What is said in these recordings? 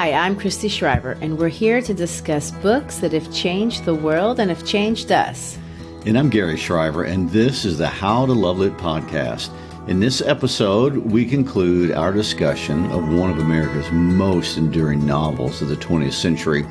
Hi, I'm Christy Shriver, and we're here to discuss books that have changed the world and have changed us. And I'm Gary Shriver, and this is the How to Love Lit podcast. In this episode, we conclude our discussion of one of America's most enduring novels of the 20th century.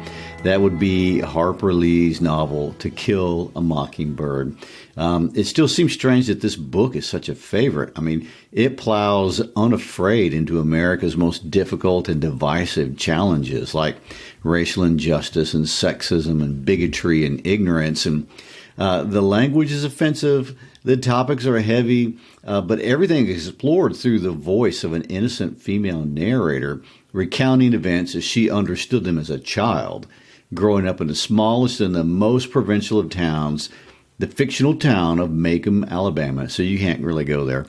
That would be Harper Lee's novel, To Kill a Mockingbird. It still seems strange that this book is such a favorite. I mean, it plows unafraid into America's most difficult and divisive challenges like racial injustice and sexism and bigotry and ignorance. And the language is offensive. The topics are heavy, but everything is explored through the voice of an innocent female narrator recounting events as she understood them as a child, growing up in the smallest and the most provincial of towns, the fictional town of Macomb, Alabama. So you can't really go there.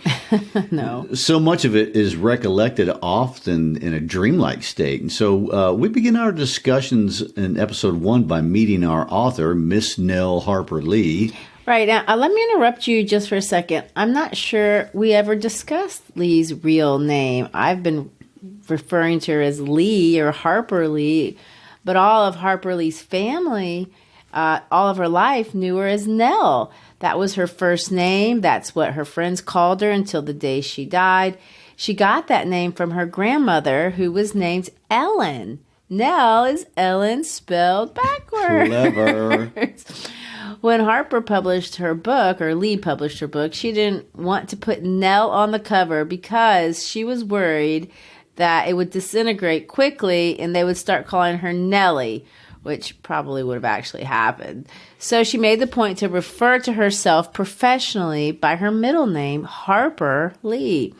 No. So much of it is recollected often in a dreamlike state. And so we begin our discussions in episode 1 by meeting our author, Miss Nell Harper Lee. Right. Now, let me interrupt you just for a second. I'm not sure we ever discussed Lee's real name. I've been referring to her as Lee or Harper Lee, but all of Harper Lee's family, all of her life, knew her as Nell. That was her first name. That's what her friends called her until the day she died. She got that name from her grandmother, who was named Ellen. Nell is Ellen spelled backwards. Clever. When Harper published her book, or Lee published her book, she didn't want to put Nell on the cover because she was worried that it would disintegrate quickly and they would start calling her Nellie, which probably would have actually happened. So she made the point to refer to herself professionally by her middle name, Harper Lee.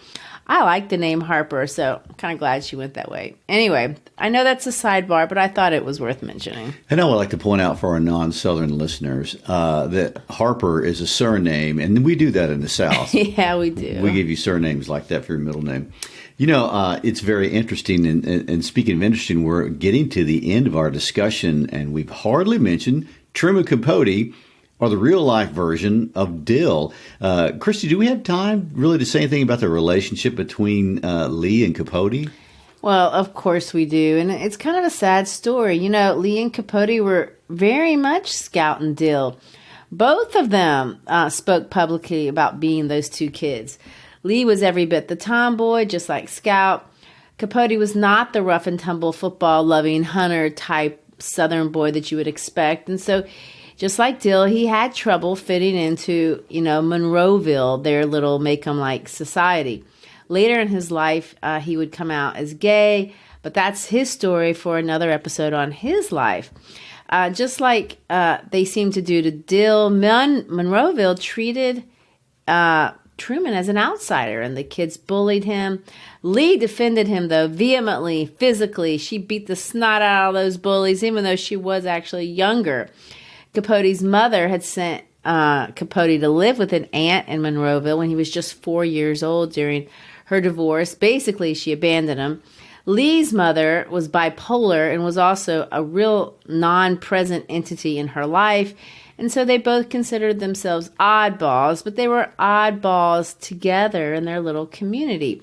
I like the name Harper, so I'm kind of glad she went that way. Anyway, I know that's a sidebar, but I thought it was worth mentioning. And I would like to point out for our non-Southern listeners that Harper is a surname, and we do that in the South. Yeah, we do. We give you surnames like that for your middle name. You know, it's very interesting, and speaking of interesting, we're getting to the end of our discussion, and we've hardly mentioned Truman Capote, or the real-life version of Dill. Christy, do we have time really to say anything about the relationship between Lee and Capote? Well, of course we do, and it's kind of a sad story. You know, Lee and Capote were very much Scout and Dill. Both of them spoke publicly about being those two kids. Lee was every bit the tomboy, just like Scout. Capote was not the rough-and-tumble, football-loving, hunter-type Southern boy that you would expect, and so just like Dill, he had trouble fitting into, Monroeville, their little Macomb-like society. Later in his life, he would come out as gay, but that's his story for another episode on his life. Just like they seem to do to Dill, Monroeville treated Truman as an outsider, and the kids bullied him. Lee defended him, though, vehemently, physically. She beat the snot out of those bullies, even though she was actually younger. Capote's mother had sent Capote to live with an aunt in Monroeville when he was just 4 years old during her divorce. Basically, she abandoned him. Lee's mother was bipolar and was also a real non-present entity in her life, and so they both considered themselves oddballs, but they were oddballs together in their little community.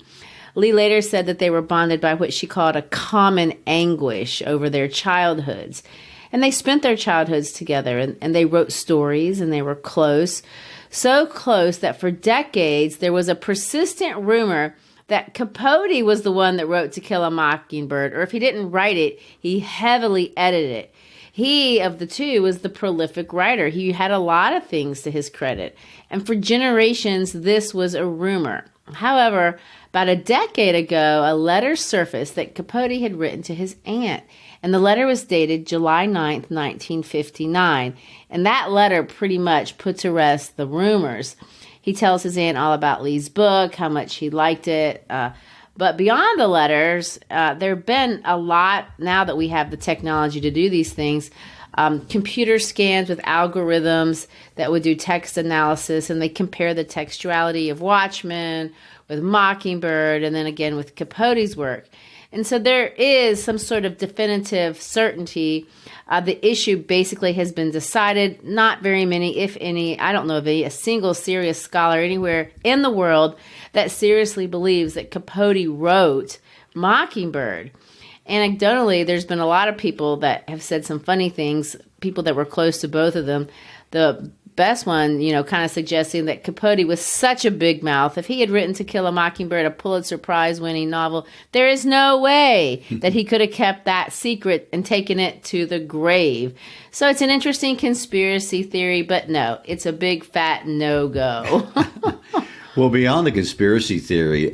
Lee later said that they were bonded by what she called a common anguish over their childhoods. And they spent their childhoods together, and they wrote stories, and they were close. So close that for decades, there was a persistent rumor that Capote was the one that wrote To Kill a Mockingbird, or if he didn't write it, he heavily edited it. He, of the two, was the prolific writer. He had a lot of things to his credit. And for generations, this was a rumor. However, about a decade ago, a letter surfaced that Capote had written to his aunt. And the letter was dated July 9th, 1959. And that letter pretty much put to rest the rumors. He tells his aunt all about Lee's book, how much he liked it. But beyond the letters, there have been a lot, now that we have the technology to do these things, computer scans with algorithms that would do text analysis, and they compare the textuality of Watchmen with Mockingbird, and then again with Capote's work. And so there is some sort of definitive certainty. The issue basically has been decided. Not very many, if any, I don't know of a single serious scholar anywhere in the world that seriously believes that Capote wrote Mockingbird. Anecdotally, there's been a lot of people that have said some funny things, people that were close to both of them. The best one, kind of suggesting that Capote was such a big mouth. If he had written To Kill a Mockingbird, a Pulitzer Prize winning novel, there is no way that he could have kept that secret and taken it to the grave. So it's an interesting conspiracy theory, but no, it's a big fat no-go. Well, beyond the conspiracy theory,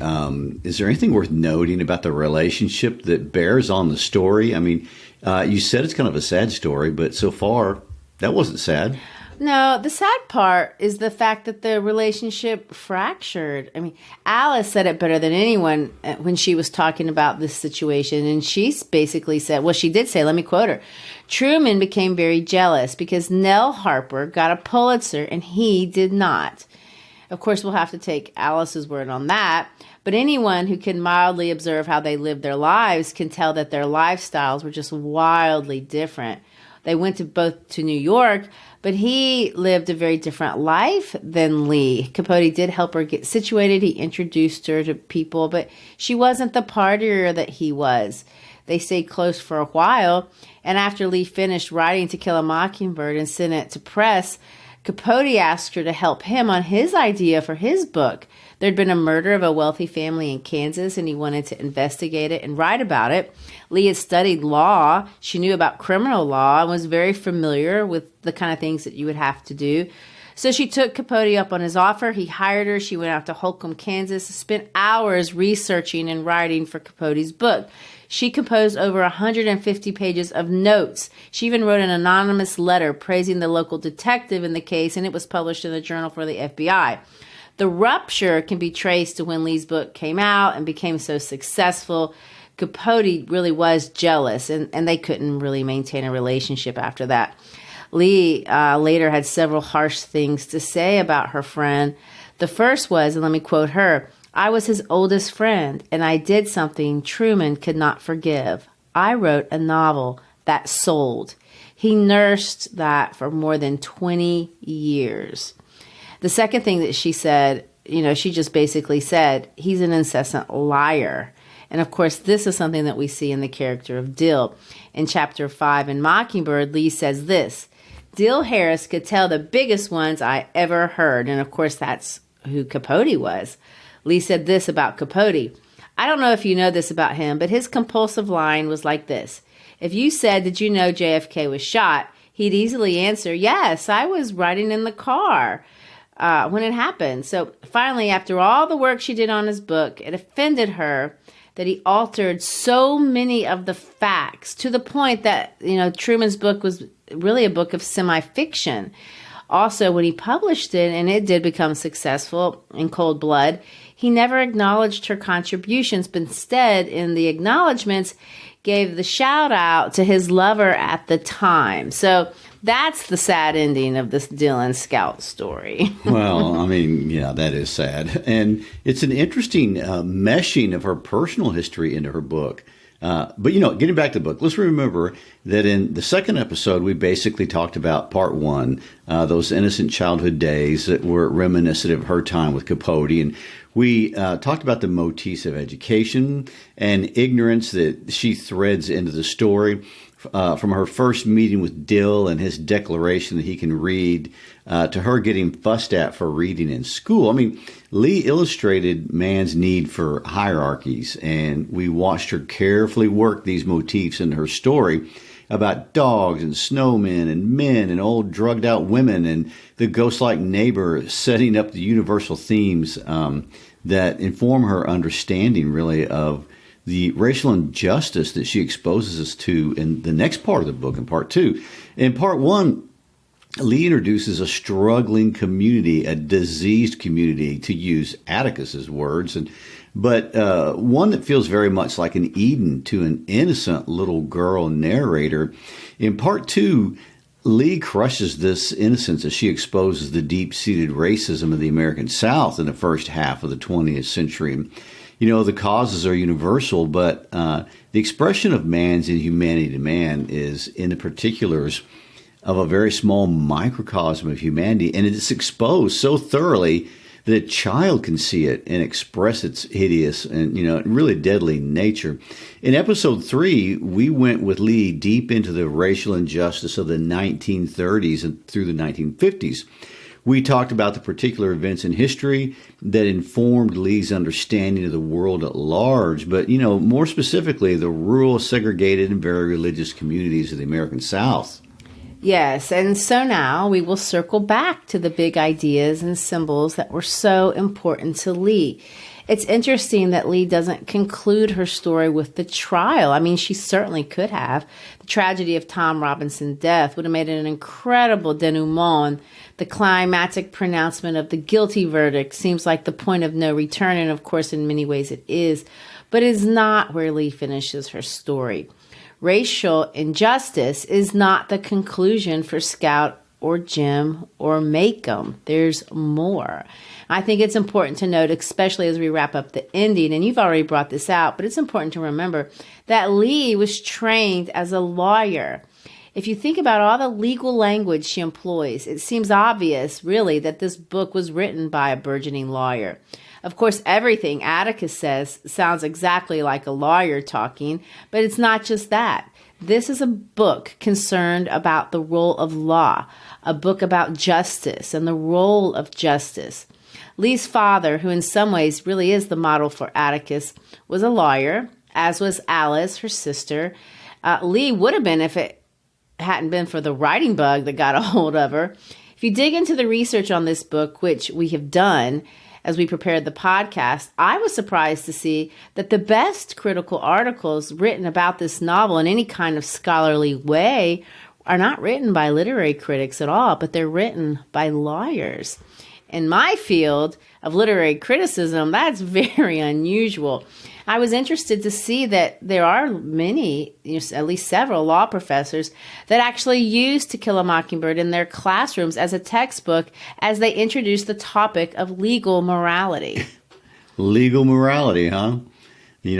is there anything worth noting about the relationship that bears on the story? I mean, you said it's kind of a sad story, but so far, that wasn't sad. No, the sad part is the fact that the relationship fractured. I mean, Alice said it better than anyone when she was talking about this situation. And she basically said, well, she did say, let me quote her, Truman became very jealous because Nell Harper got a Pulitzer and he did not. Of course, we'll have to take Alice's word on that. But anyone who can mildly observe how they lived their lives can tell that their lifestyles were just wildly different. They went both to New York, but he lived a very different life than Lee. Capote did help her get situated. He introduced her to people, but she wasn't the partier that he was. They stayed close for a while, and after Lee finished writing To Kill a Mockingbird and sent it to press, Capote asked her to help him on his idea for his book. There'd been a murder of a wealthy family in Kansas, and he wanted to investigate it and write about it. Lee had studied law. She knew about criminal law and was very familiar with the kind of things that you would have to do. So she took Capote up on his offer. He hired her. She went out to Holcomb, Kansas, spent hours researching and writing for Capote's book. She composed over 150 pages of notes. She even wrote an anonymous letter praising the local detective in the case, and it was published in the Journal for the FBI. The rupture can be traced to when Lee's book came out and became so successful. Capote really was jealous, and they couldn't really maintain a relationship after that. Lee later had several harsh things to say about her friend. The first was, and let me quote her, I was his oldest friend, and I did something Truman could not forgive. I wrote a novel that sold. He nursed that for more than 20 years. The second thing that she said, she just basically said, he's an incessant liar. And of course, this is something that we see in the character of Dill. In chapter 5 in Mockingbird, Lee says this, Dill Harris could tell the biggest ones I ever heard. And of course, that's who Capote was. Lee said this about Capote. I don't know if you know this about him, but his compulsive line was like this. If you said, did you know JFK was shot? He'd easily answer, yes, I was riding in the car when it happened. So finally, after all the work she did on his book, it offended her that he altered so many of the facts to the point that, Truman's book was really a book of semi-fiction. Also, when he published it, and it did become successful in cold blood, he never acknowledged her contributions, but instead, in the acknowledgments, gave the shout out to his lover at the time. So that's the sad ending of this Dylan Scout story. Well, I mean, yeah, that is sad. And it's an interesting meshing of her personal history into her book. But, getting back to the book, let's remember that in the second episode, we basically talked about part one, those innocent childhood days that were reminiscent of her time with Capote. And we talked about the motifs of education and ignorance that she threads into the story. From her first meeting with Dill and his declaration that he can read, to her getting fussed at for reading in school. I mean, Lee illustrated man's need for hierarchies, and we watched her carefully work these motifs into her story about dogs and snowmen and men and old drugged out women and the ghost-like neighbor, setting up the universal themes that inform her understanding, really, of the racial injustice that she exposes us to in the next part of the book, in part two. In part one, Lee introduces a struggling community, a diseased community, to use Atticus's words, but one that feels very much like an Eden to an innocent little girl narrator. In part two, Lee crushes this innocence as she exposes the deep-seated racism of the American South in the first half of the 20th century. The causes are universal, but the expression of man's inhumanity to man is in the particulars of a very small microcosm of humanity, and it's exposed so thoroughly that a child can see it and express its hideous and, really deadly nature. In episode 3, we went with Lee deep into the racial injustice of the 1930s and through the 1950s. We talked about the particular events in history that informed Lee's understanding of the world at large, but, more specifically, the rural, segregated, and very religious communities of the American South. Yes, and so now we will circle back to the big ideas and symbols that were so important to Lee. It's interesting that Lee doesn't conclude her story with the trial. I mean, she certainly could have. The tragedy of Tom Robinson's death would have made it an incredible denouement. The climactic pronouncement of the guilty verdict seems like the point of no return, and of course, in many ways it is, but is not where Lee finishes her story. Racial injustice is not the conclusion for Scout or Jim or Macomb. There's more. I think it's important to note, especially as we wrap up the ending, and you've already brought this out, but it's important to remember that Lee was trained as a lawyer. If you think about all the legal language she employs, it seems obvious, really, that this book was written by a burgeoning lawyer. Of course, everything Atticus says sounds exactly like a lawyer talking, but it's not just that. This is a book concerned about the role of law, a book about justice and the role of justice. Lee's father, who in some ways really is the model for Atticus, was a lawyer, as was Alice, her sister. Lee would have been if it hadn't been for the writing bug that got a hold of her. If you dig into the research on this book, which we have done as we prepared the podcast, I was surprised to see that the best critical articles written about this novel in any kind of scholarly way are not written by literary critics at all, but they're written by lawyers. In my field of literary criticism, that's very unusual. I was interested to see that there are many, at least several law professors that actually use To Kill a Mockingbird in their classrooms as a textbook as they introduce the topic of legal morality. Legal morality, huh?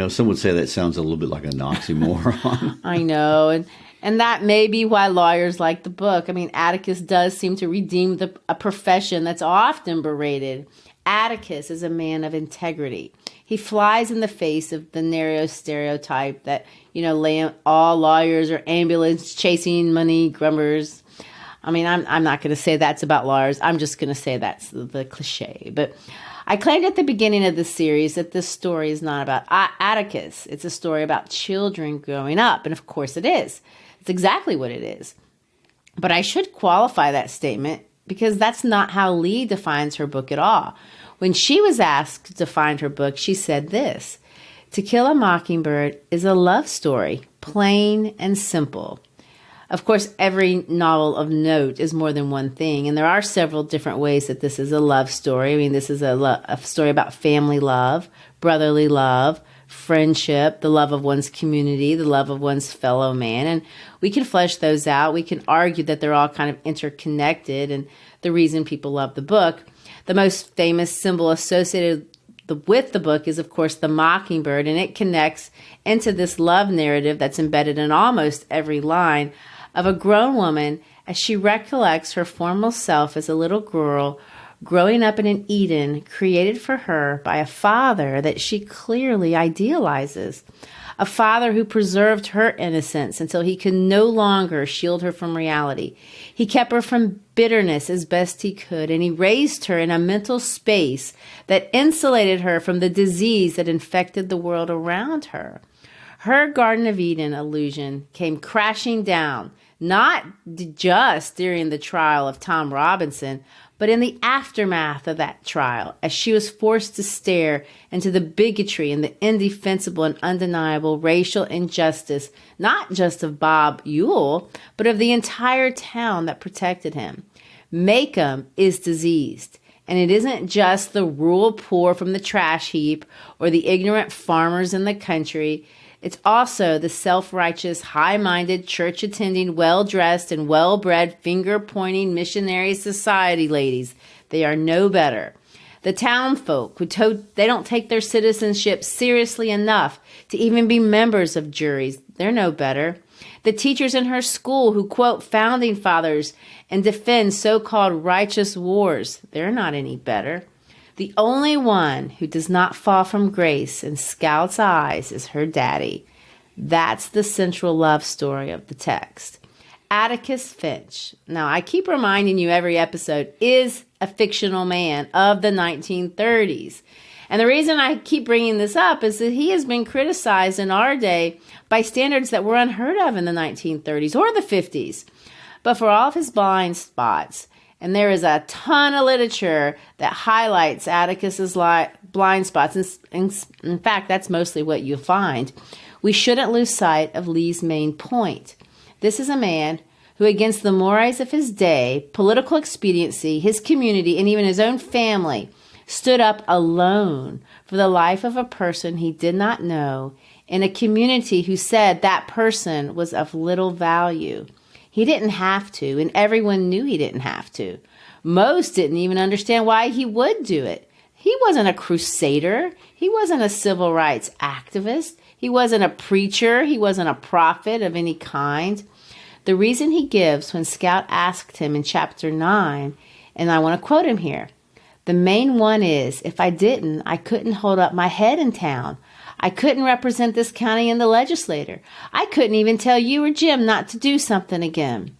Some would say that sounds a little bit like an oxymoron. I know, and that may be why lawyers like the book. I mean, Atticus does seem to redeem a profession that's often berated. Atticus is a man of integrity. He flies in the face of the narrow stereotype that, all lawyers are ambulance chasing money grubbers. I mean, I'm not going to say that's about lawyers. I'm just going to say that's the cliche. But I claimed at the beginning of this series that this story is not about Atticus. It's a story about children growing up. And of course it is. It's exactly what it is. But I should qualify that statement because that's not how Lee defines her book at all. When she was asked to define her book, she said this: To Kill a Mockingbird is a love story, plain and simple. Of course, every novel of note is more than one thing, and there are several different ways that this is a love story. I mean, this is a story about family love, brotherly love, friendship, the love of one's community, the love of one's fellow man. And we can flesh those out. We can argue that they're all kind of interconnected and the reason people love the book. The most famous symbol associated with the book is, of course, the mockingbird, and it connects into this love narrative that's embedded in almost every line of a grown woman as she recollects her former self as a little girl growing up in an Eden created for her by a father that she clearly idealizes. A father who preserved her innocence until he could no longer shield her from reality. He kept her from bitterness as best he could, and he raised her in a mental space that insulated her from the disease that infected the world around her. Her Garden of Eden illusion came crashing down, not just during the trial of Tom Robinson, but in the aftermath of that trial, as she was forced to stare into the bigotry and the indefensible and undeniable racial injustice, not just of Bob Ewell, but of the entire town that protected him. Macomb is diseased, and it isn't just the rural poor from the trash heap or the ignorant farmers in the country. It's also the self-righteous, high-minded, church-attending, well-dressed, and well-bred, finger-pointing missionary society ladies. They are no better. The townfolk they don't take their citizenship seriously enough to even be members of juries. They're no better. The teachers in her school who quote founding fathers and defend so-called righteous wars. They're not any better. The only one who does not fall from grace in Scout's eyes is her daddy. That's the central love story of the text. Atticus Finch, now I keep reminding you every episode, is a fictional man of the 1930s. And the reason I keep bringing this up is that he has been criticized in our day by standards that were unheard of in the 1930s or the 50s. But for all of his blind spots, and there is a ton of literature that highlights Atticus's blind spots, and in fact, that's mostly what you'll find, we shouldn't lose sight of Lee's main point. This is a man who, against the mores of his day, political expediency, his community, and even his own family, stood up alone for the life of a person he did not know in a community who said that person was of little value. He didn't have to, and everyone knew he didn't have to. Most didn't even understand why he would do it. He wasn't a crusader. He wasn't a civil rights activist. He wasn't a preacher. He wasn't a prophet of any kind. The reason he gives when Scout asked him in chapter 9, and I want to quote him here, the main one is, if I didn't, I couldn't hold up my head in town. I couldn't represent this county in the legislature. I couldn't even tell you or Jim not to do something again.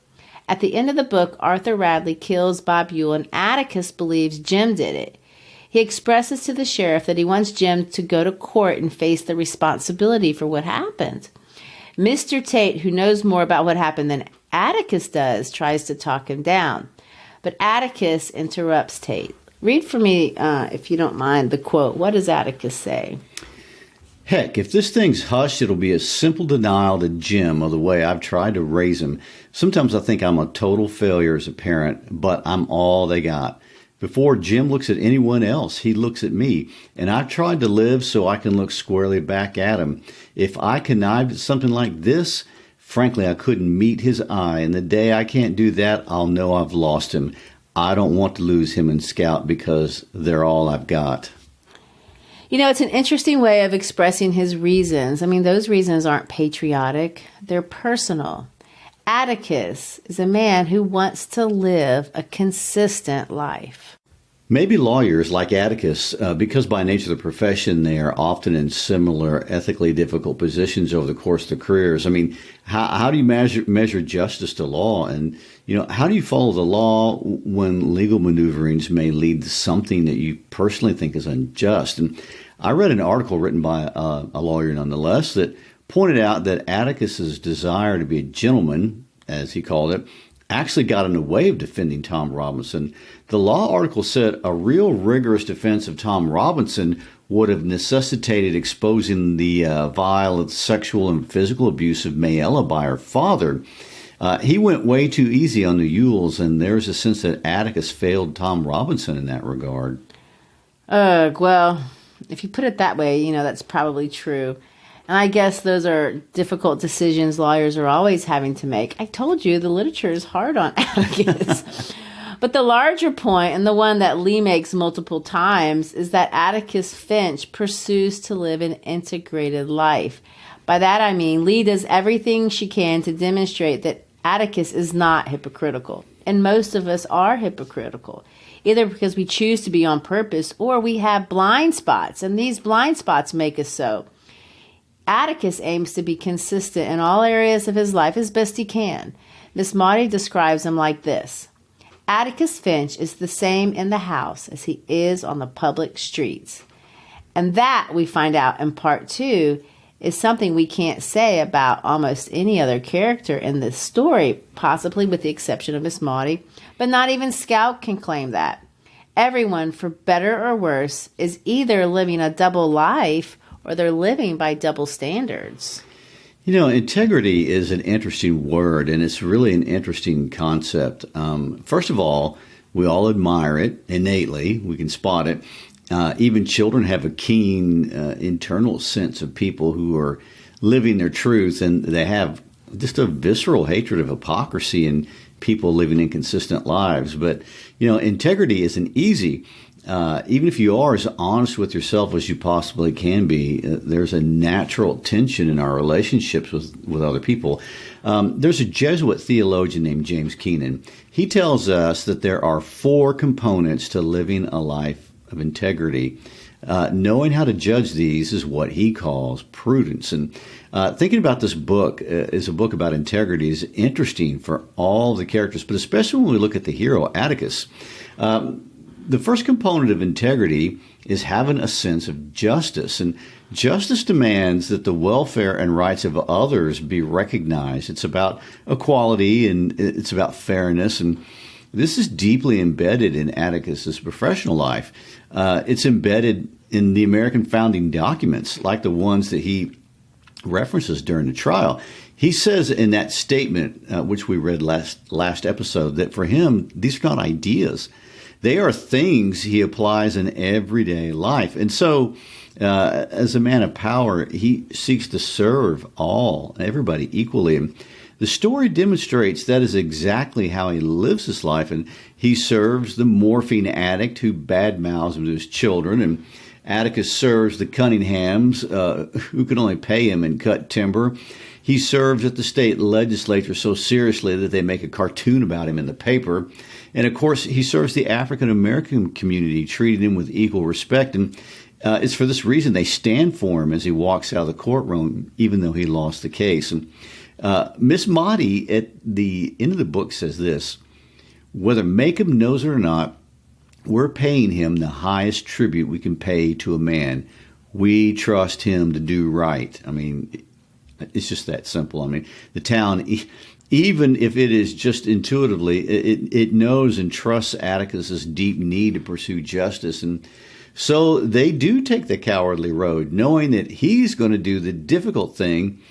At the end of the book, Arthur Radley kills Bob Ewell, and Atticus believes Jim did it. He expresses to the sheriff that he wants Jim to go to court and face the responsibility for what happened. Mr. Tate, who knows more about what happened than Atticus does, tries to talk him down. But Atticus interrupts Tate. Read for me, if you don't mind, the quote. What does Atticus say? Heck, if this thing's hushed, it'll be a simple denial to Jim of the way I've tried to raise him. Sometimes I think I'm a total failure as a parent, but I'm all they got. Before Jim looks at anyone else, he looks at me, and I've tried to live so I can look squarely back at him. If I connived at something like this, frankly, I couldn't meet his eye, and the day I can't do that, I'll know I've lost him. I don't want to lose him and Scout because they're all I've got. You know, it's an interesting way of expressing his reasons. I mean, those reasons aren't patriotic. They're personal. Atticus is a man who wants to live a consistent life. Maybe lawyers like Atticus, because by nature of the profession, they are often in similar ethically difficult positions over the course of their careers. I mean, how do you measure justice to law? And, how do you follow the law when legal maneuverings may lead to something that you personally think is unjust? And I read an article written by a lawyer nonetheless that pointed out that Atticus's desire to be a gentleman, as he called it, actually got in the way of defending Tom Robinson. The law article said a real rigorous defense of Tom Robinson would have necessitated exposing the vile sexual and physical abuse of Mayella by her father. He went way too easy on the Ewells, and there's a sense that Atticus failed Tom Robinson in that regard. Well, if you put it that way, that's probably true. And I guess those are difficult decisions lawyers are always having to make. I told you the literature is hard on Atticus. But the larger point, and the one that Lee makes multiple times, is that Atticus Finch pursues to live an integrated life. By that I mean Lee does everything she can to demonstrate that Atticus is not hypocritical. And most of us are hypocritical, either because we choose to be on purpose or we have blind spots, and these blind spots make us so. Atticus aims to be consistent in all areas of his life as best he can. Miss Maudie describes him like this. Atticus Finch is the same in the house as he is on the public streets. And that, we find out in part 2, is something we can't say about almost any other character in this story, possibly with the exception of Miss Maudie, but not even Scout can claim that. Everyone, for better or worse, is either living a double life or they're living by double standards. Integrity is an interesting word, and it's really an interesting concept. First of all, we all admire it innately. We can spot it. Even children have a keen internal sense of people who are living their truth, and they have just a visceral hatred of hypocrisy and people living inconsistent lives. But, integrity isn't easy. Even if you are as honest with yourself as you possibly can be, there's a natural tension in our relationships with other people. There's a Jesuit theologian named James Keenan. He tells us that there are 4 components to living a life of integrity. Knowing how to judge these is what he calls prudence. And thinking about this book is a book about integrity is interesting for all the characters, but especially when we look at the hero, Atticus. The first component of integrity is having a sense of justice. And justice demands that the welfare and rights of others be recognized. It's about equality and it's about fairness. And this is deeply embedded in Atticus's professional life. It's embedded in the American founding documents, like the ones that he references during the trial. He says in that statement, which we read last episode, that for him, these are not ideas. They are things he applies in everyday life. And so, as a man of power, he seeks to serve everybody equally. And the story demonstrates that is exactly how he lives his life. And he serves the morphine addict who badmouths him to his children. And Atticus serves the Cunninghams, who can only pay him and cut timber. He serves at the state legislature so seriously that they make a cartoon about him in the paper. And, of course, he serves the African-American community, treating him with equal respect. And it's for this reason they stand for him as he walks out of the courtroom, even though he lost the case. And Miss Motti at the end of the book says this: whether Maycomb knows it or not, we're paying him the highest tribute we can pay to a man. We trust him to do right. I mean, it's just that simple. I mean, the town, even if it is just intuitively, it knows and trusts Atticus's deep need to pursue justice. And so they do take the cowardly road, knowing that he's going to do the difficult thing,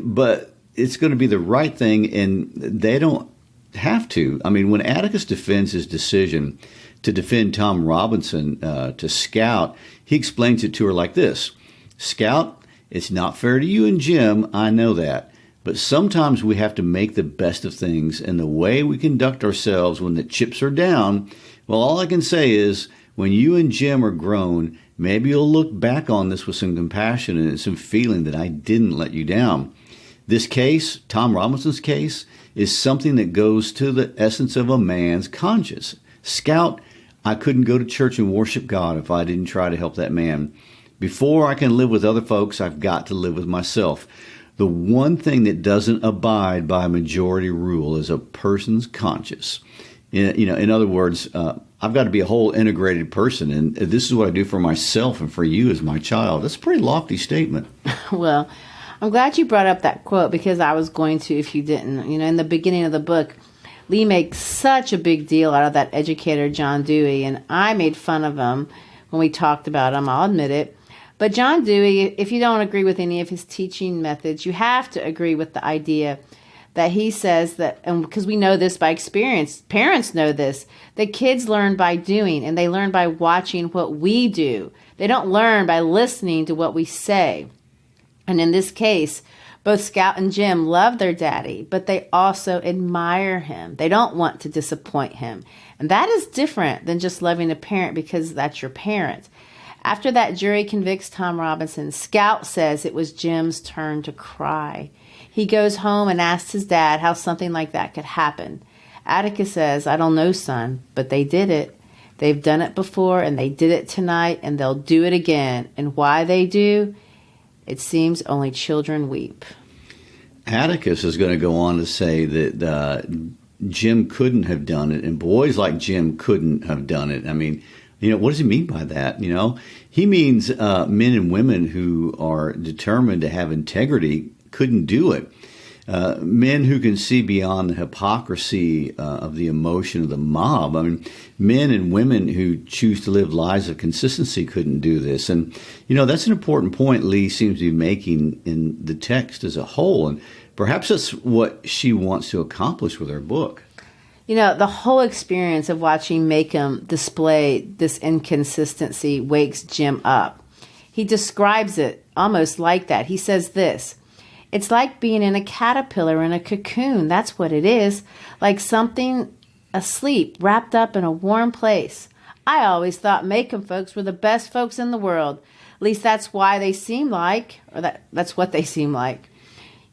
but it's going to be the right thing, and they don't have to. I mean, when Atticus defends his decision to defend Tom Robinson to Scout, he explains it to her like this: Scout, it's not fair to you and Jim, I know that. But sometimes we have to make the best of things, and the way we conduct ourselves when the chips are down, well, all I can say is, when you and Jim are grown, maybe you'll look back on this with some compassion and some feeling that I didn't let you down. This case, Tom Robinson's case, is something that goes to the essence of a man's conscience. Scout, I couldn't go to church and worship God if I didn't try to help that man. Before I can live with other folks, I've got to live with myself. The one thing that doesn't abide by majority rule is a person's conscience. In other words, I've got to be a whole integrated person, and this is what I do for myself and for you as my child. That's a pretty lofty statement. Well, I'm glad you brought up that quote, because I was going to if you didn't. In the beginning of the book, Lee makes such a big deal out of that educator, John Dewey, and I made fun of him when we talked about him, I'll admit it. But John Dewey, if you don't agree with any of his teaching methods, you have to agree with the idea that he says that, and because we know this by experience, parents know this, that kids learn by doing, and they learn by watching what we do. They don't learn by listening to what we say. And in this case, both Scout and Jim love their daddy, but they also admire him. They don't want to disappoint him. And that is different than just loving a parent because that's your parent. After that jury convicts Tom Robinson, Scout says it was Jim's turn to cry. He goes home and asks his dad how something like that could happen. Atticus says, I don't know, son, but they did it. They've done it before, and they did it tonight, and they'll do it again. And why they do, it seems only children weep. Atticus is going to go on to say that Jim couldn't have done it, and boys like Jim couldn't have done it. I mean, what does he mean by that? He means men and women who are determined to have integrity couldn't do it. Men who can see beyond the hypocrisy of the emotion of the mob. I mean, men and women who choose to live lives of consistency couldn't do this. And, that's an important point Lee seems to be making in the text as a whole. And perhaps that's what she wants to accomplish with her book. The whole experience of watching Maycomb display this inconsistency wakes Jim up. He describes it almost like that. He says this: it's like being in a caterpillar in a cocoon. That's what it is. Like something asleep, wrapped up in a warm place. I always thought Maycomb folks were the best folks in the world. At least that's why they seem like, or that's what they seem like.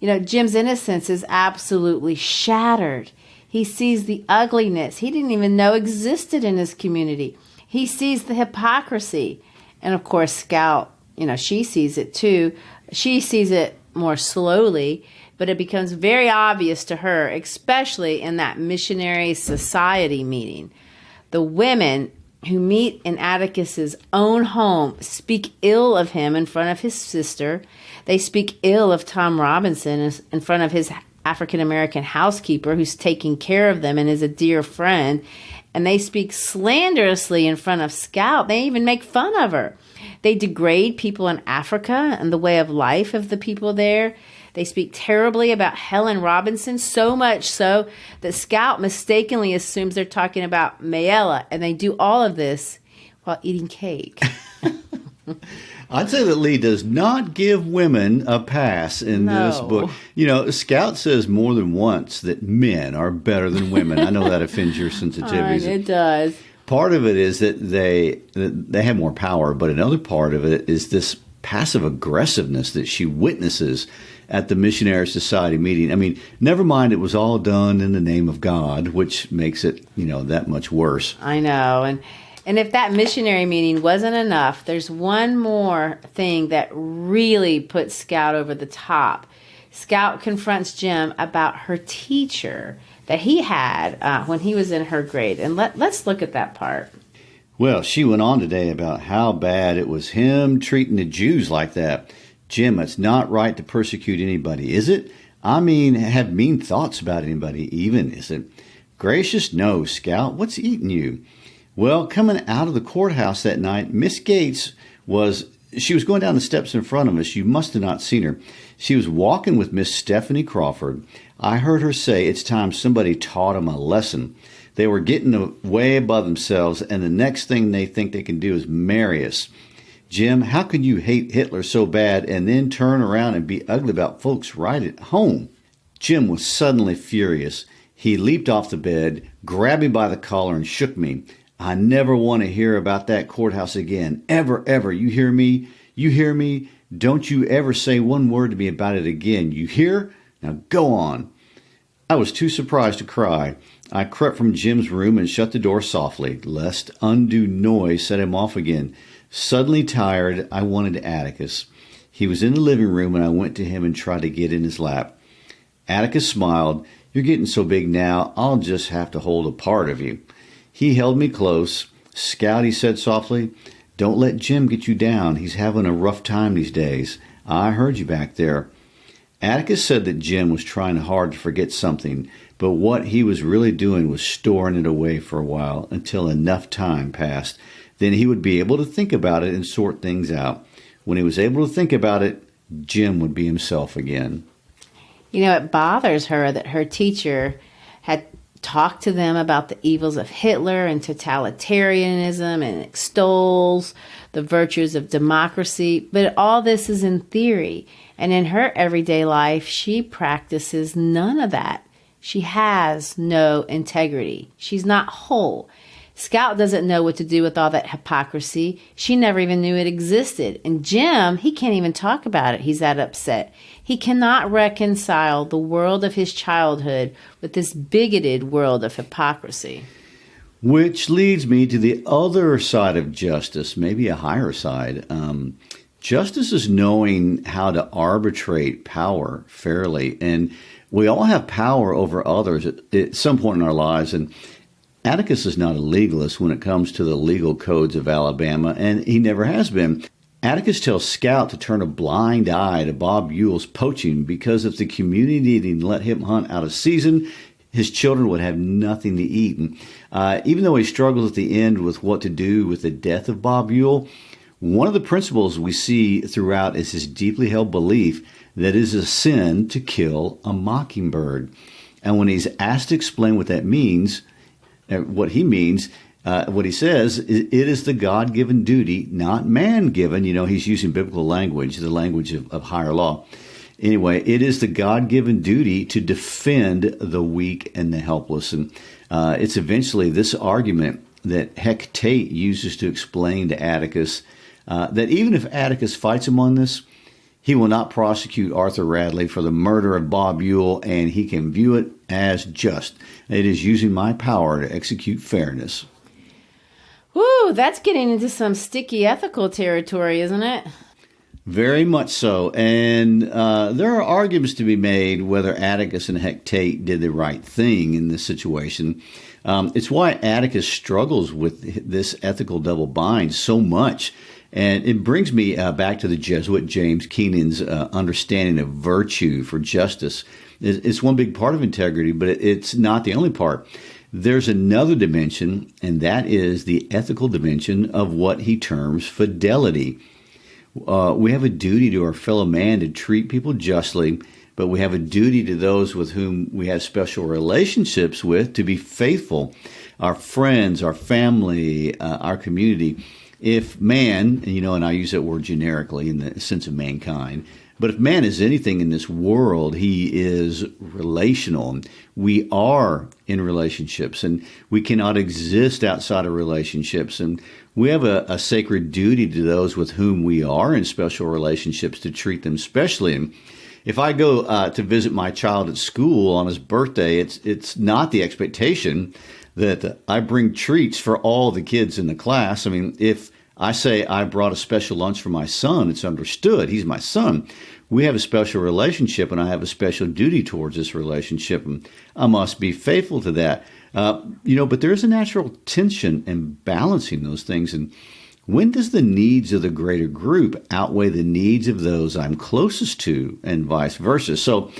Jim's innocence is absolutely shattered. He sees the ugliness he didn't even know existed in his community. He sees the hypocrisy. And of course, Scout, she sees it too. She sees it more slowly, but it becomes very obvious to her, especially in that missionary society meeting. The women who meet in Atticus's own home speak ill of him in front of his sister. They speak ill of Tom Robinson in front of his African-American housekeeper who's taking care of them and is a dear friend. And they speak slanderously in front of Scout. They even make fun of her. They degrade people in Africa and the way of life of the people there. They speak terribly about Helen Robinson, so much so that Scout mistakenly assumes they're talking about Mayella, and they do all of this while eating cake. I'd say that Lee does not give women a pass in this book. Scout says more than once that men are better than women. I know that offends your sensitivities. It does. Part of it is that they have more power, but another part of it is this passive aggressiveness that she witnesses at the Missionary Society meeting. I mean, never mind it was all done in the name of God, which makes it, that much worse. I know. And if that missionary meeting wasn't enough, there's one more thing that really puts Scout over the top. Scout confronts Jim about her teacher that he had when he was in her grade. And let's look at that part. Well, she went on today about how bad it was him treating the Jews like that. Jim, it's not right to persecute anybody, is it? I mean, have mean thoughts about anybody even, is it? Gracious no, Scout, what's eating you? Well, coming out of the courthouse that night, Miss Gates was going down the steps in front of us. You must have not seen her. She was walking with Miss Stephanie Crawford. I heard her say it's time somebody taught them a lesson. They were getting way above themselves, and the next thing they think they can do is marry us. Jim, how can you hate Hitler so bad and then turn around and be ugly about folks right at home? Jim was suddenly furious. He leaped off the bed, grabbed me by the collar, and shook me. I never want to hear about that courthouse again. Ever, ever. You hear me? You hear me? Don't you ever say one word to me about it again. You hear? Now go on. I was too surprised to cry. I crept from Jim's room and shut the door softly, lest undue noise set him off again. Suddenly tired, I wanted Atticus. He was in the living room, and I went to him and tried to get in his lap. Atticus smiled. You're getting so big now, I'll just have to hold a part of you. He held me close. Scout, he said softly, don't let Jim get you down. He's having a rough time these days. I heard you back there. Atticus said that Jim was trying hard to forget something, but what he was really doing was storing it away for a while until enough time passed. Then he would be able to think about it and sort things out. When he was able to think about it, Jim would be himself again. It bothers her that her teacher had talked to them about the evils of Hitler and totalitarianism and extols the virtues of democracy. But all this is in theory. And in her everyday life, she practices none of that. She has no integrity. She's not whole. Scout doesn't know what to do with all that hypocrisy. She never even knew it existed. And Jim, he can't even talk about it. He's that upset. He cannot reconcile the world of his childhood with this bigoted world of hypocrisy. Which leads me to the other side of justice, maybe a higher side. Justice is knowing how to arbitrate power fairly. And we all have power over others at some point in our lives. And Atticus is not a legalist when it comes to the legal codes of Alabama, and he never has been. Atticus tells Scout to turn a blind eye to Bob Buell's poaching because if the community didn't let him hunt out of season, his children would have nothing to eat. And, even though he struggles at the end with what to do with the death of Bob Buell, one of the principles we see throughout is his deeply held belief that it is a sin to kill a mockingbird. And when he's asked to explain what that means, what he means, what he says, it is the God-given duty, not man-given. He's using biblical language, the language of higher law. Anyway, it is the God-given duty to defend the weak and the helpless. And it's eventually this argument that Heck Tate uses to explain to Atticus that even if Atticus fights him on this, he will not prosecute Arthur Radley for the murder of Bob Buell, and he can view it as just. It is using my power to execute fairness. Whew, that's getting into some sticky ethical territory, isn't it? Very much so. And there are arguments to be made whether Atticus and Hecate did the right thing in this situation. It's why Atticus struggles with this ethical double bind so much. And it brings me back to the Jesuit James Keenan's understanding of virtue for justice. It's one big part of integrity, but it's not the only part. There's another dimension, and that is the ethical dimension of what he terms fidelity. We have a duty to our fellow man to treat people justly, but we have a duty to those with whom we have special relationships with to be faithful. Our friends, our family, our community. If man, and I use that word generically in the sense of mankind, but if man is anything in this world, he is relational. We are in relationships, and we cannot exist outside of relationships. And we have a sacred duty to those with whom we are in special relationships to treat them specially. And if I go to visit my child at school on his birthday, it's not the expectation that I bring treats for all the kids in the class. I mean, if I say I brought a special lunch for my son, it's understood. He's my son. We have a special relationship, and I have a special duty towards this relationship, and I must be faithful to that. But there is a natural tension in balancing those things. And when does the needs of the greater group outweigh the needs of those I'm closest to, and vice versa? So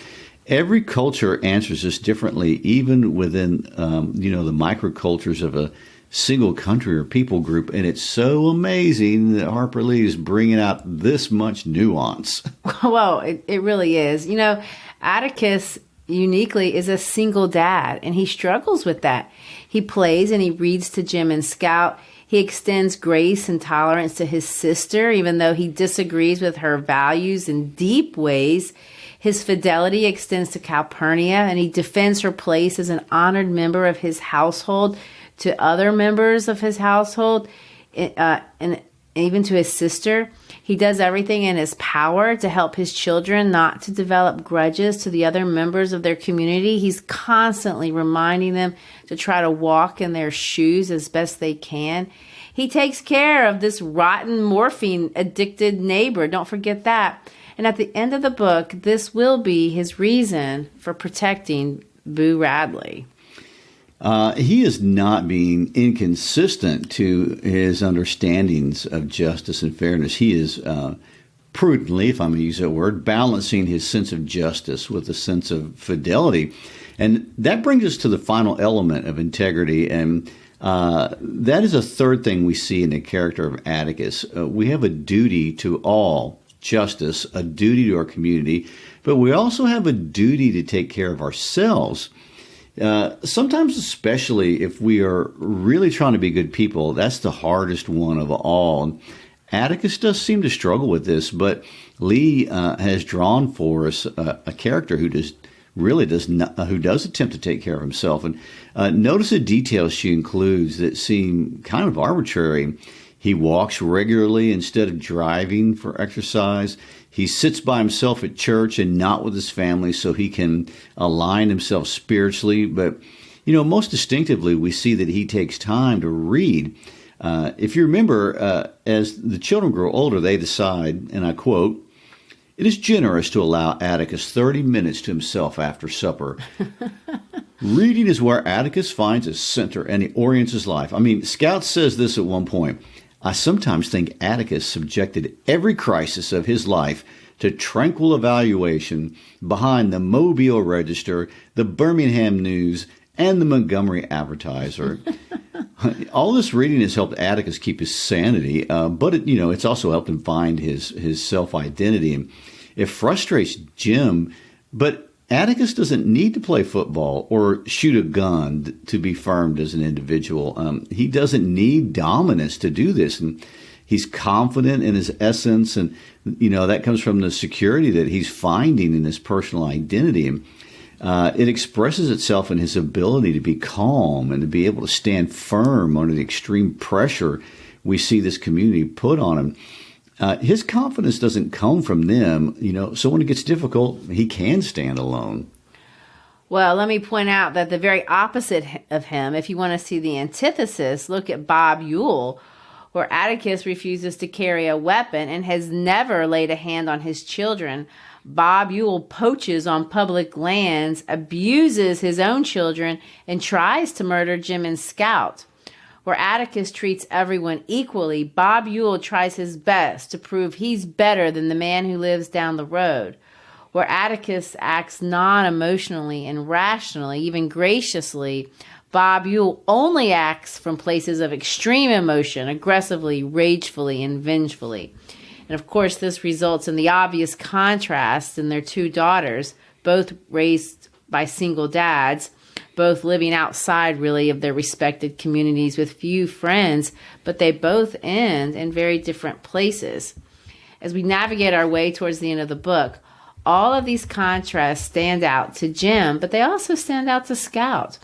every culture answers this differently, even within, the microcultures of a single country or people group. And it's so amazing that Harper Lee is bringing out this much nuance. Well, it really is. Atticus uniquely is a single dad, and he struggles with that. He plays and he reads to Jim and Scout. He extends grace and tolerance to his sister, even though he disagrees with her values in deep ways. His fidelity extends to Calpurnia, and he defends her place as an honored member of his household to other members of his household, and even to his sister. He does everything in his power to help his children not to develop grudges to the other members of their community. He's constantly reminding them to try to walk in their shoes as best they can. He takes care of this rotten morphine addicted neighbor. Don't forget that. And at the end of the book, this will be his reason for protecting Boo Radley. He is not being inconsistent to his understandings of justice and fairness. He is prudently, if I'm going to use that word, balancing his sense of justice with a sense of fidelity. And that brings us to the final element of integrity. And that is a third thing we see in the character of Atticus. We have a duty to all, justice, a duty to our community, but we also have a duty to take care of ourselves. Sometimes, especially if we are really trying to be good people, that's the hardest one of all. Atticus does seem to struggle with this, but Lee has drawn for us a character who does attempt to take care of himself. And notice the details she includes that seem kind of arbitrary. He walks regularly instead of driving for exercise. He sits by himself at church and not with his family so he can align himself spiritually. But, most distinctively, we see that he takes time to read. If you remember, as the children grow older, they decide, and I quote, "It is generous to allow Atticus 30 minutes to himself after supper." Reading is where Atticus finds his center and he orients his life. I mean, Scout says this at one point. "I sometimes think Atticus subjected every crisis of his life to tranquil evaluation behind the Mobile Register, the Birmingham News, and the Montgomery Advertiser." All this reading has helped Atticus keep his sanity, but it's also helped him find his self-identity. It frustrates Jim, but Atticus doesn't need to play football or shoot a gun to be affirmed as an individual. He doesn't need dominance to do this. And he's confident in his essence. And, that comes from the security that he's finding in his personal identity. And it expresses itself in his ability to be calm and to be able to stand firm under the extreme pressure we see this community put on him. His confidence doesn't come from them, so when it gets difficult, he can stand alone. Well, let me point out that the very opposite of him, if you want to see the antithesis, look at Bob Ewell, where Atticus refuses to carry a weapon and has never laid a hand on his children. Bob Ewell poaches on public lands, abuses his own children, and tries to murder Jim and Scout. Where Atticus treats everyone equally, Bob Ewell tries his best to prove he's better than the man who lives down the road. Where Atticus acts non-emotionally and rationally, even graciously, Bob Ewell only acts from places of extreme emotion, aggressively, ragefully, and vengefully. And of course, this results in the obvious contrast in their two daughters, both raised by single dads, both living outside, really, of their respected communities with few friends, but they both end in very different places. As we navigate our way towards the end of the book, all of these contrasts stand out to Jim, but they also stand out to Scout.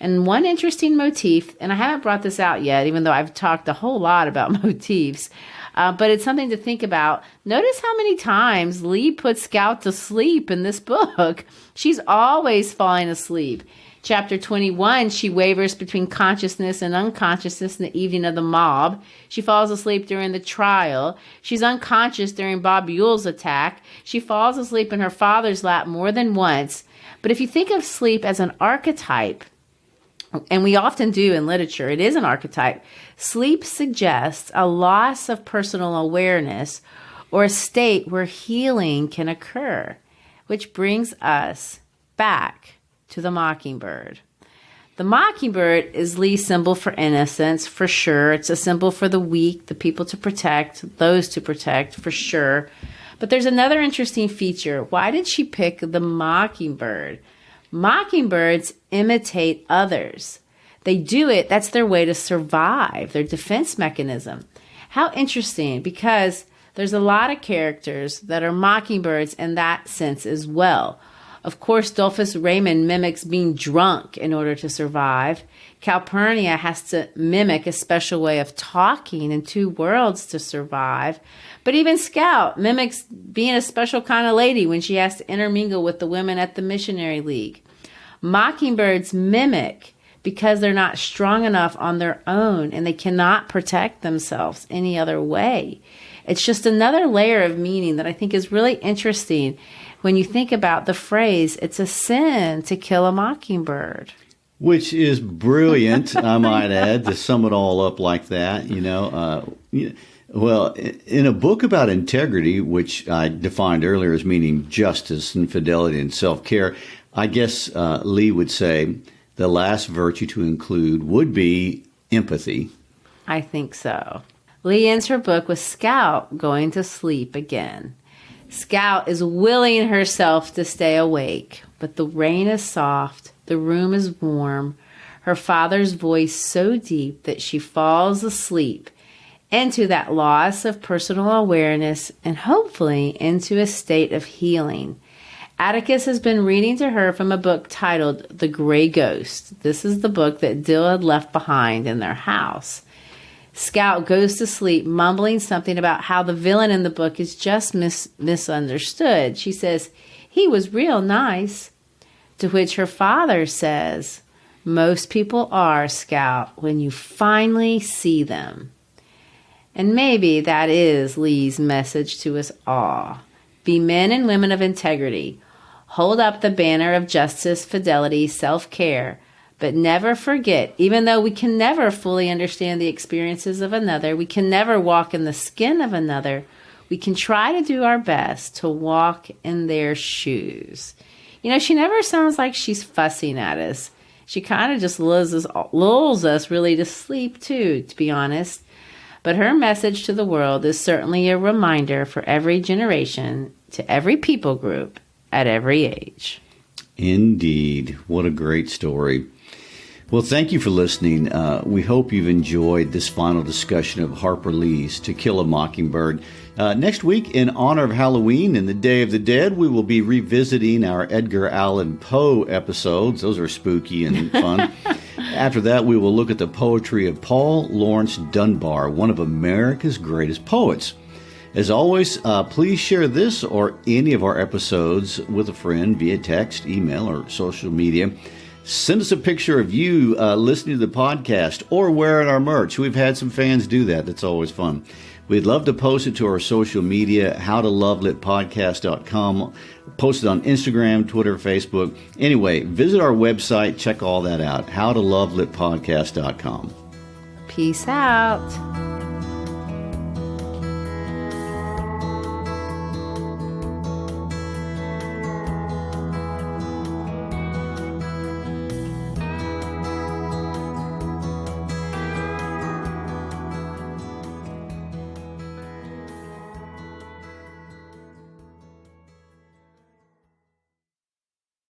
And one interesting motif, and I haven't brought this out yet, even though I've talked a whole lot about motifs, but it's something to think about. Notice how many times Lee puts Scout to sleep in this book. She's always falling asleep. Chapter 21, she wavers between consciousness and unconsciousness in the evening of the mob. She falls asleep during the trial. She's unconscious during Bob Ewell's attack. She falls asleep in her father's lap more than once. But if you think of sleep as an archetype, and we often do in literature, it is an archetype, sleep suggests a loss of personal awareness or a state where healing can occur, which brings us back to the mockingbird. The mockingbird is Lee's symbol for innocence, for sure. It's a symbol for the weak, the people to protect, those to protect, for sure. But there's another interesting feature. Why did she pick the mockingbird? Mockingbirds imitate others. They do it, that's their way to survive, their defense mechanism. How interesting, because there's a lot of characters that are mockingbirds in that sense as well. Of course, Dolphus Raymond mimics being drunk in order to survive. Calpurnia has to mimic a special way of talking in two worlds to survive. But even Scout mimics being a special kind of lady when she has to intermingle with the women at the Missionary League. Mockingbirds mimic because they're not strong enough on their own and they cannot protect themselves any other way. It's just another layer of meaning that I think is really interesting when you think about the phrase, it's a sin to kill a mockingbird. Which is brilliant, I might add, to sum it all up like that. Well, in a book about integrity, which I defined earlier as meaning justice and fidelity and self-care, I guess Lee would say the last virtue to include would be empathy. I think so. Lee ends her book with Scout going to sleep again. Scout is willing herself to stay awake, but the rain is soft, the room is warm, her father's voice so deep that she falls asleep into that loss of personal awareness and hopefully into a state of healing. Atticus has been reading to her from a book titled The Gray Ghost. This is the book that Dill had left behind in their house. Scout goes to sleep mumbling something about how the villain in the book is just misunderstood. She says, he was real nice. To which her father says, most people are, Scout, when you finally see them. And maybe that is Lee's message to us all. Be men and women of integrity. Hold up the banner of justice, fidelity, self-care. But never forget, even though we can never fully understand the experiences of another, we can never walk in the skin of another, we can try to do our best to walk in their shoes. You know, she never sounds like she's fussing at us. She kind of just lulls us really to sleep too, to be honest. But her message to the world is certainly a reminder for every generation, to every people group, at every age. Indeed. What a great story. Well, thank you for listening. We hope you've enjoyed this final discussion of Harper Lee's To Kill a Mockingbird. Next week, in honor of Halloween and the Day of the Dead, we will be revisiting our Edgar Allan Poe episodes. Those are spooky and fun. After that, we will look at the poetry of Paul Laurence Dunbar, one of America's greatest poets. As always, please share this or any of our episodes with a friend via text, email, or social media. Send us a picture of you listening to the podcast or wearing our merch. We've had some fans do that. That's always fun. We'd love to post it to our social media, howtolovelitpodcast.com. Post it on Instagram, Twitter, Facebook. Anyway, visit our website. Check all that out, howtolovelitpodcast.com. Peace out.